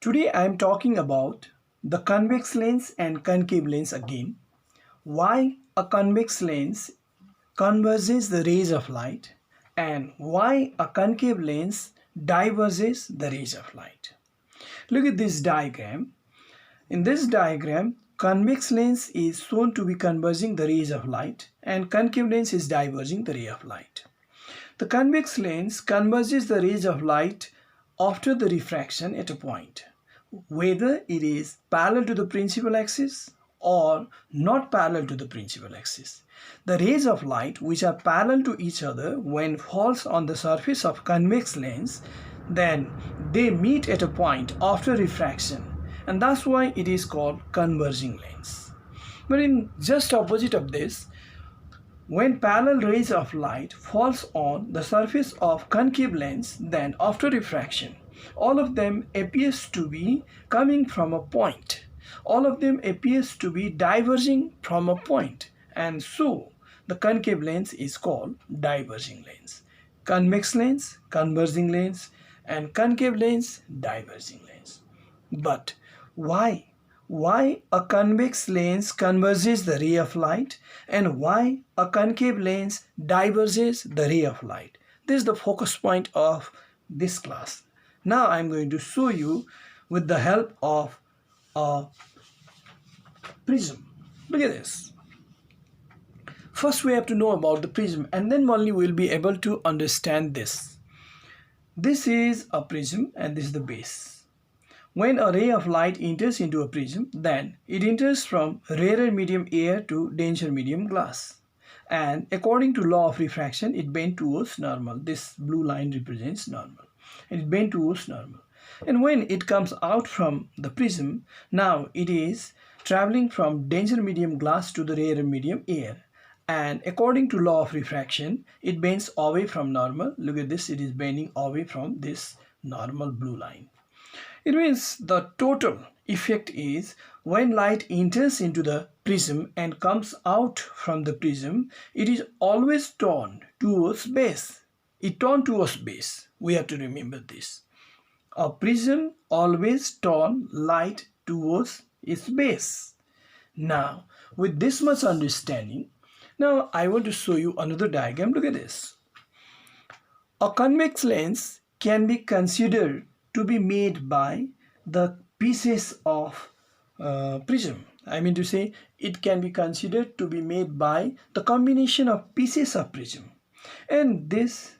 Today I am talking about the convex lens and concave lens again. Why a convex lens converges the rays of light and why a concave lens diverges the rays of light. Look at this diagram. In this diagram, convex lens is shown to be converging the rays of light and concave lens is diverging the ray of light. The convex lens converges the rays of light after the refraction at a point, whether it is parallel to the principal axis or not parallel to the principal axis. The rays of light which are parallel to each other when falls on the surface of convex lens, then they meet at a point after refraction, and that's why it is called converging lens. But in just opposite of this, when parallel rays of light falls on the surface of concave lens, then after refraction, all of them appears to be coming from a point. All of them appears to be diverging from a point, and so the concave lens is called diverging lens. Convex lens, converging lens, and concave lens, diverging lens. But why? Why a convex lens converges the ray of light and why a concave lens diverges the ray of light? This is the focus point of this class. Now I am going to show you with the help of a prism. Look at this. First we have to know about the prism and then only we will be able to understand this. This is a prism and this is the base. When a ray of light enters into a prism, then it enters from rarer medium air to denser medium glass. And according to law of refraction, it bends towards normal. This blue line represents normal. It bends towards normal. And when it comes out from the prism, now it is traveling from denser medium glass to the rarer medium air. And according to law of refraction, it bends away from normal. Look at this, it is bending away from this normal blue line. It means the total effect is when light enters into the prism and comes out from the prism, it is always turned towards base. It turns towards base. We have to remember this. A prism always turns light towards its base. Now, with this much understanding, now I want to show you another diagram. Look at this. A convex lens can be considered to be made by the pieces of prism. I mean to say, it can be considered to be made by the combination of pieces of prism. And this,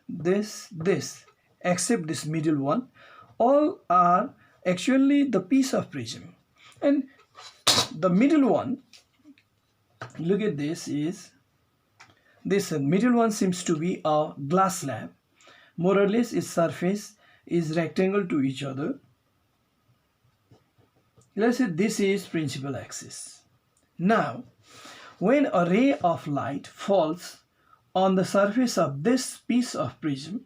except this middle one, all are actually the piece of prism. And the middle one, look at this, is this middle one seems to be a glass slab. More or less its surface is rectangle to each other. Let's say this is principal axis. Now, when a ray of light falls on the surface of this piece of prism,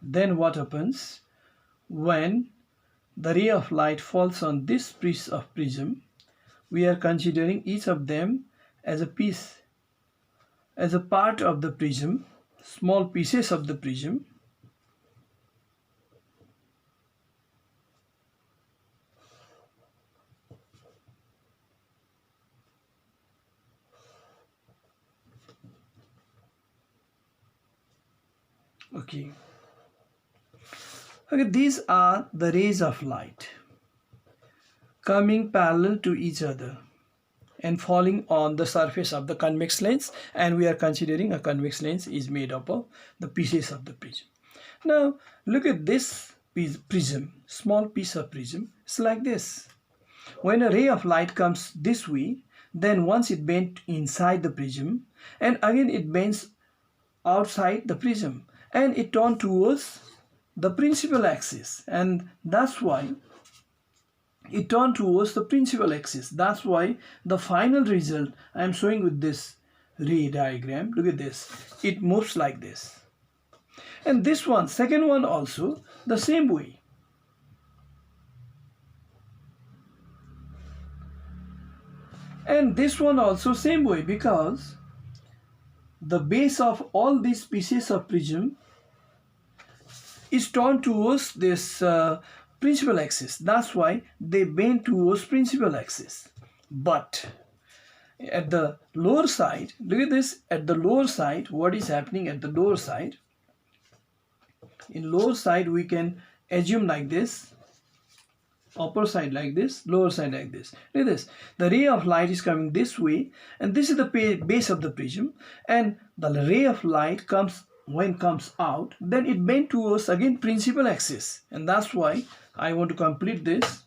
then what happens? When the ray of light falls on this piece of prism, we are considering each of them as a piece, as a part of the prism, small pieces of the prism. Okay, these are the rays of light coming parallel to each other and falling on the surface of the convex lens, and we are considering a convex lens is made up of the pieces of the prism. Now look at this prism, small piece of prism. It's like this. When a ray of light comes this way, then once it bends inside the prism and again it bends outside the prism and it turns towards the principal axis, and that's why it turns towards the principal axis. That's why the final result I am showing with this ray diagram. Look at this. It moves like this. And this one, second one also the same way. And this one also same way, because the base of all these pieces of prism is turned towards this principal axis. That's why they bend towards principal axis. But at the lower side, look at this, at the lower side, what is happening at the lower side? In lower side, we can assume like this, upper side like this, lower side like this. Look at this, the ray of light is coming this way, and this is the base of the prism, and the ray of light comes out, then it bends towards again principal axis, and that's why I want to complete this.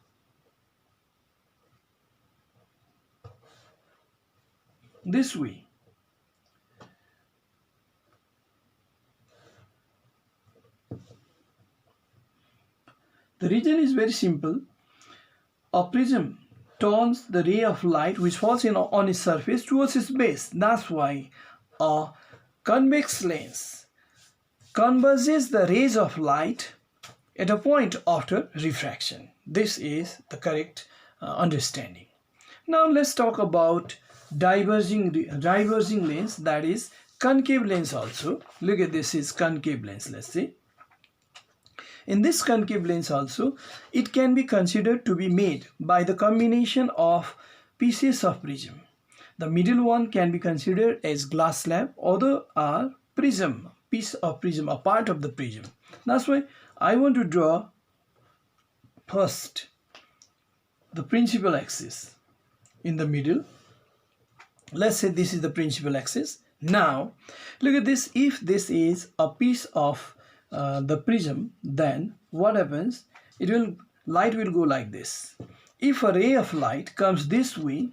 This way. The reason is very simple. A prism turns the ray of light which falls on its surface towards its base. That's why a convex lens converges the rays of light at a point after refraction. This is the correct understanding. Now let's talk about diverging lens, that is concave lens also. Look at this is concave lens, let's see. In this concave lens also, it can be considered to be made by the combination of pieces of prism. The middle one can be considered as glass slab, other are prism, piece of prism, a part of the prism. That's why I want to draw first the principal axis in the middle. Let's say this is the principal axis. Now look at this, if this is a piece of the prism, then what happens? Light will go like this. If a ray of light comes this way,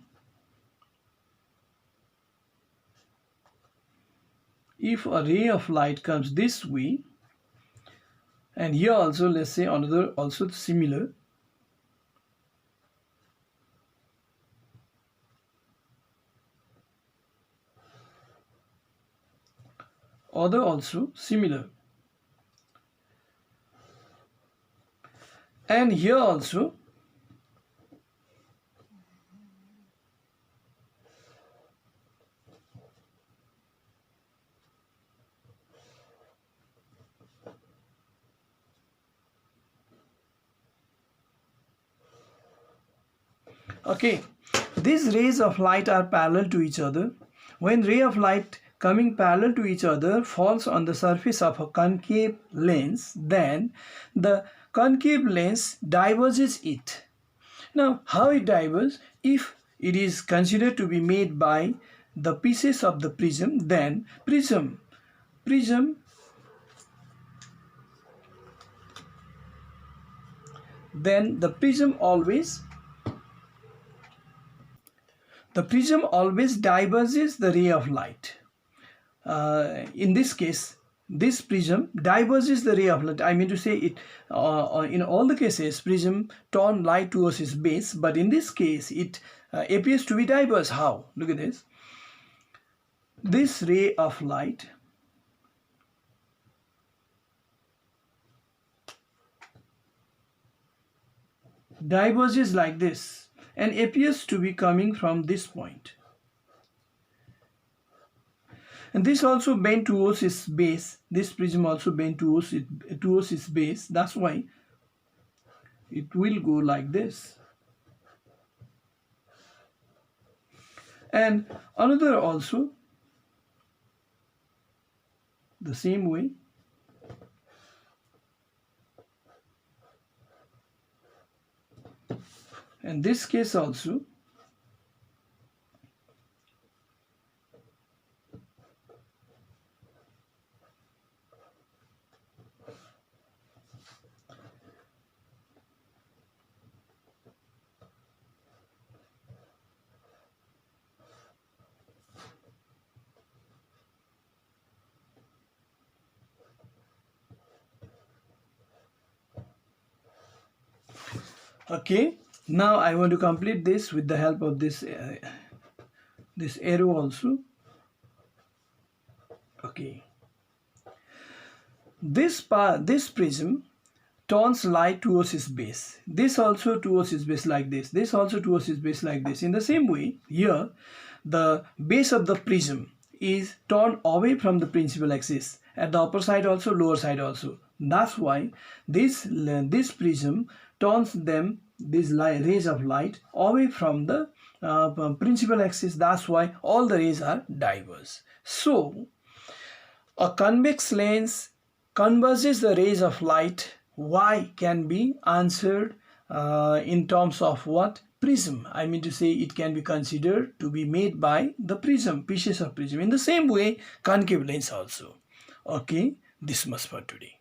and here also let's say another also similar, other also similar, and here also okay, these rays of light are parallel to each other. When ray of light coming parallel to each other falls on the surface of a concave lens, then the concave lens diverges it. Now how it diverges? If it is considered to be made by the pieces of the prism, then the prism always diverges the ray of light. In this case, this prism diverges the ray of light. I mean to say it in all the cases prism turn light towards its base, but in this case it appears to be diverse. How? Look at this. This ray of light diverges like this and appears to be coming from this point. And this also bent towards its base. This prism also bent towards its base. That's why it will go like this. And another also the same way. And this case also okay. Now I want to complete this with the help of this arrow also. Okay. This prism turns light towards its base. This also towards its base like this. This also towards its base like this. In the same way, here the base of the prism is turned away from the principal axis. At the upper side also, lower side also. That's why this prism turns them, these rays of light, away from the principal axis. That's why all the rays are diverse. So a convex lens converges the rays of light. Why can be answered in terms of what? Prism. I mean to say, it can be considered to be made by the prism, pieces of prism. In the same way, concave lens also. Okay, this much for today.